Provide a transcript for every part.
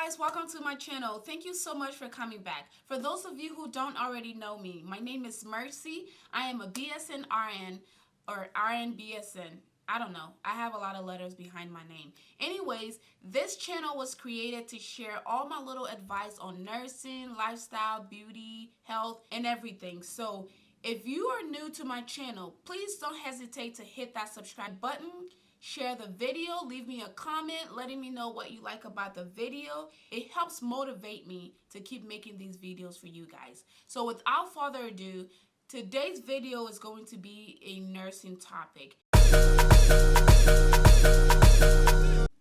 guys, welcome to my channel. Thank you so much for coming back. For those of you who don't already know me, my name is Mercy. I am a BSN RN or RN BSN. I don't know. I have a lot of letters behind my name. Anyways, this channel was created to share all my little advice on nursing, lifestyle, beauty, health, and everything. So if you are new to my channel, please don't hesitate to hit that subscribe button. Share the video, leave me a comment letting me know what you like about the video. It helps motivate me to keep making these videos for you guys. So without further ado, today's video is going to be a nursing topic.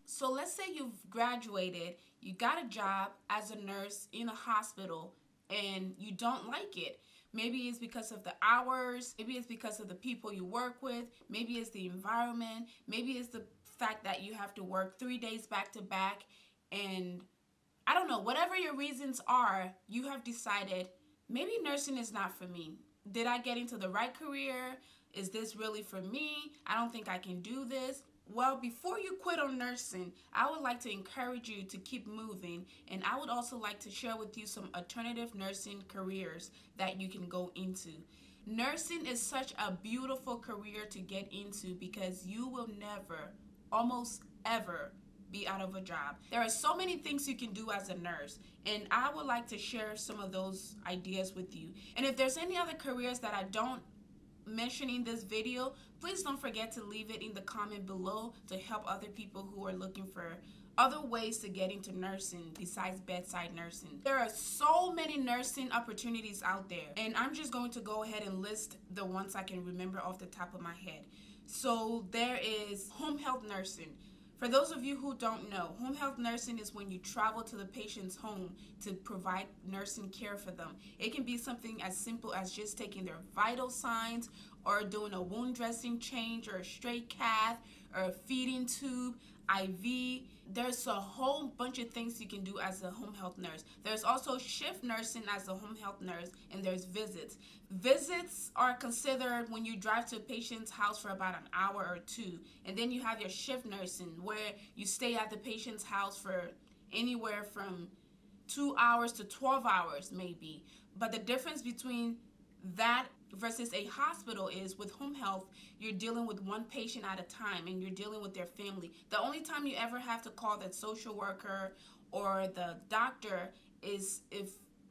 So let's say you've graduated, you got a job as a nurse in a hospital and you don't like it. Maybe it's because of the hours, maybe it's because of the people you work with, maybe it's the environment, maybe it's the fact that you have to work 3 days back to back, and I don't know, whatever your reasons are, you have decided maybe nursing is not for me. Did I get into the right career? Is this really for me? I don't think I can do this. Well, before you quit on nursing, I would like to encourage you to keep moving, and I would also like to share with you some alternative nursing careers that you can go into. Nursing is such a beautiful career to get into because you will never, almost ever, be out of a job. There are so many things you can do as a nurse, and I would like to share some of those ideas with you. And if there's any other careers that I don't mention in this video, please don't forget to leave it in the comment below to help other people who are looking for other ways to get into nursing besides bedside nursing. There are so many nursing opportunities out there, and I'm just going to go ahead and list the ones I can remember off the top of my head. So there is home health nursing. For those of you who don't know, home health nursing is when you travel to the patient's home to provide nursing care for them. It can be something as simple as just taking their vital signs, or doing a wound dressing change, or a straight cath, or a feeding tube, IV. There's a whole bunch of things you can do as a home health nurse. There's also shift nursing as a home health nurse, and there's visits. Visits are considered when you drive to a patient's house for about an hour or two, and then you have your shift nursing where you stay at the patient's house for anywhere from 2 hours to 12 hours maybe. But the difference between that versus a hospital is with home health, you're dealing with one patient at a time and you're dealing with their family. The only time you ever have to call the social worker or the doctor is if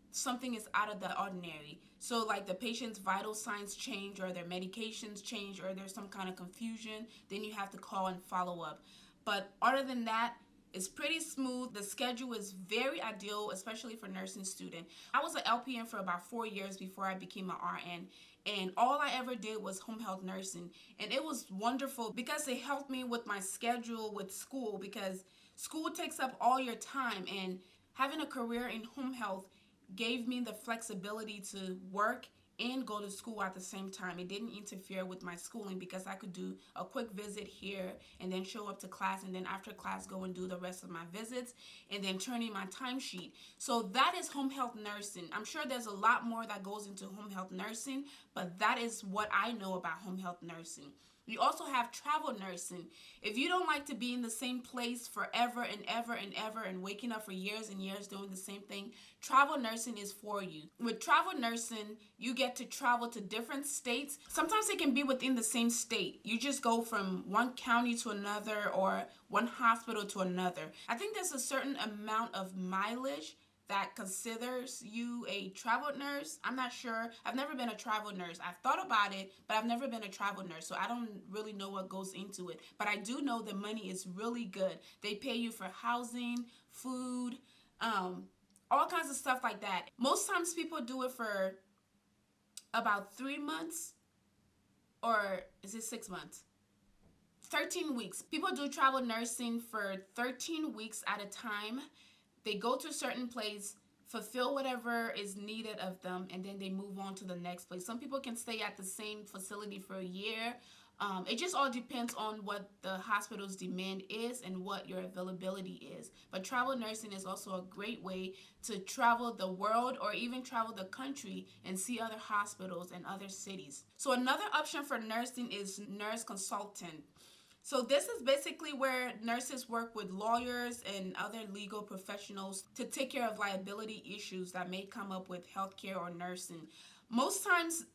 something is out of the ordinary. So like the patient's vital signs change, or their medications change, or there's some kind of confusion, then you have to call and follow up. But other than that, it's pretty smooth. The schedule is very ideal, especially for nursing student. I was an LPN for about 4 years before I became an RN, and all I ever did was home health nursing, and it was wonderful because it helped me with my schedule with school, because school takes up all your time, and having a career in home health gave me the flexibility to work and go to school at the same time. It didn't interfere with my schooling because I could do a quick visit here and then show up to class, and then after class go and do the rest of my visits and then turn in my timesheet. So that is home health nursing. I'm sure there's a lot more that goes into home health nursing, but that is what I know about home health nursing. We also have travel nursing. If you don't like to be in the same place forever and ever and ever and waking up for years and years doing the same thing, travel nursing is for you. With travel nursing, you get to travel to different states. Sometimes it can be within the same state. You just go from one county to another or one hospital to another. I think there's a certain amount of mileage that considers you a travel nurse. I'm not sure. I've never been a travel nurse. I've thought about it, but I've never been a travel nurse, so I don't really know what goes into it. But I do know the money is really good. They pay you for housing, food, all kinds of stuff like that. Most times people do it for about 3 months, or is it 6 months? 13 weeks. People do travel nursing for 13 weeks at a time. They go to a certain place, fulfill whatever is needed of them, and then they move on to the next place. Some people can stay at the same facility for a year. It just all depends on what the hospital's demand is and what your availability is. But travel nursing is also a great way to travel the world or even travel the country and see other hospitals and other cities. So another option for nursing is nurse consultant. So this is basically where nurses work with lawyers and other legal professionals to take care of liability issues that may come up with healthcare or nursing. Most times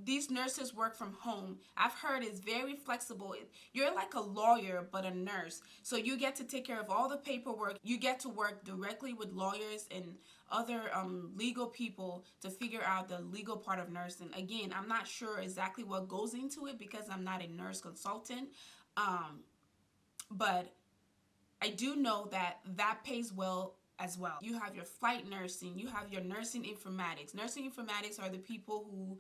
these nurses work from home. I've heard it's very flexible. You're like a lawyer, but a nurse. So you get to take care of all the paperwork. You get to work directly with lawyers and other legal people to figure out the legal part of nursing. Again, I'm not sure exactly what goes into it because I'm not a nurse consultant. But I do know that that pays well as well. You have your flight nursing, you have your nursing informatics. Nursing informatics are the people who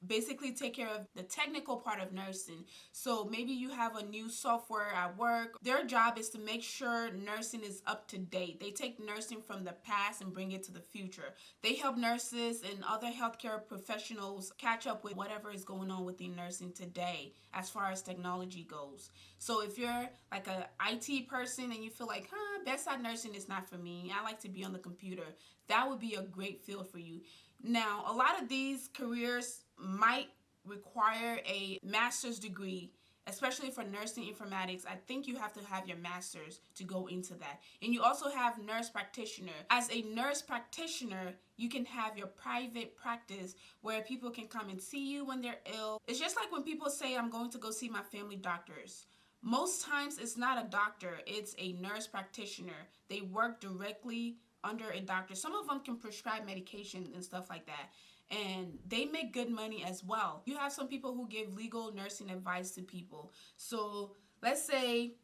basically take care of the technical part of nursing. So maybe you have a new software at work. Their job is to make sure nursing is up to date. They take nursing from the past and bring it to the future. They help nurses and other healthcare professionals catch up with whatever is going on within nursing today as far as technology goes. So if you're like a IT person and you feel like, bedside nursing is not for me, I like to be on the computer, that would be a great field for you. Now, a lot of these careers might require a master's degree, especially for nursing informatics. I think you have to have your master's to go into that. And you also have nurse practitioner. As a nurse practitioner, you can have your private practice where people can come and see you when they're ill. It's just like when people say, I'm going to go see my family doctors. Most times it's not a doctor, it's a nurse practitioner. They work directly under a doctor. Some of them can prescribe medication and stuff like that, and they make good money as well. You have some people who give legal nursing advice to people. So let's say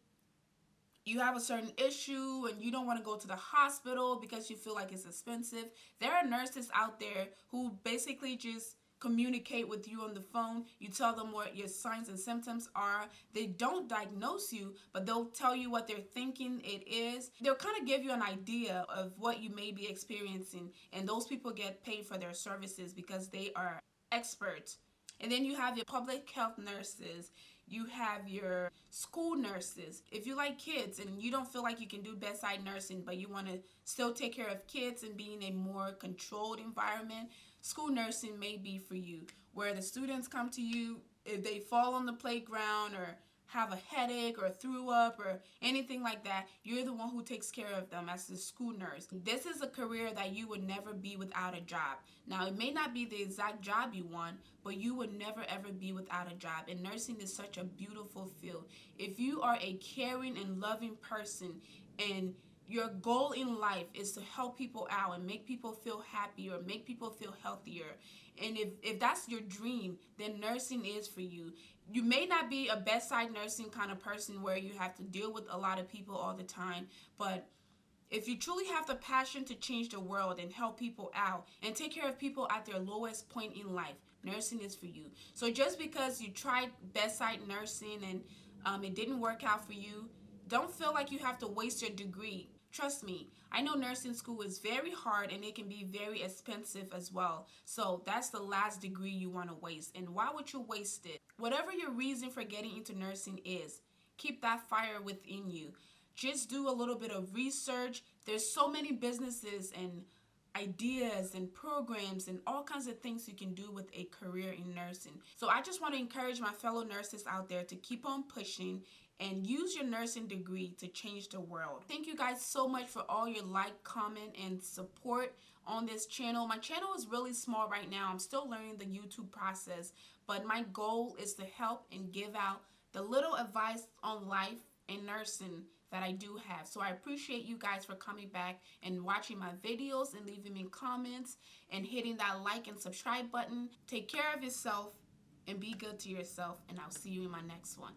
you have a certain issue and you don't want to go to the hospital because you feel like it's expensive. There are nurses out there who basically just communicate with you on the phone. You tell them what your signs and symptoms are. They don't diagnose you, but they'll tell you what they're thinking it is. They'll kind of give you an idea of what you may be experiencing, and those people get paid for their services because they are experts. And then you have your public health nurses. You have your school nurses. If you like kids and you don't feel like you can do bedside nursing, but you want to still take care of kids and be in a more controlled environment, school nursing may be for you, where the students come to you if they fall on the playground or have a headache or threw up or anything like that. You're the one who takes care of them as the school nurse. This is a career that you would never be without a job. Now, it may not be the exact job you want, but you would never ever be without a job. And nursing is such a beautiful field. If you are a caring and loving person and your goal in life is to help people out and make people feel happy or make people feel healthier, and if that's your dream, then nursing is for you. You may not be a bedside nursing kind of person where you have to deal with a lot of people all the time, but if you truly have the passion to change the world and help people out and take care of people at their lowest point in life, nursing is for you. So just because you tried bedside nursing and it didn't work out for you, don't feel like you have to waste your degree. Trust me, I know nursing school is very hard and it can be very expensive as well. So that's the last degree you want to waste. And why would you waste it? Whatever your reason for getting into nursing is, keep that fire within you. Just do a little bit of research. There's so many businesses and ideas and programs and all kinds of things you can do with a career in nursing. So I just want to encourage my fellow nurses out there to keep on pushing and use your nursing degree to change the world. Thank you guys so much for all your like, comment, and support on this channel. My channel is really small right now. I'm still learning the YouTube process, but my goal is to help and give out the little advice on life and nursing that I do have. So I appreciate you guys for coming back and watching my videos and leaving me comments and hitting that like and subscribe button. Take care of yourself and be good to yourself, and I'll see you in my next one.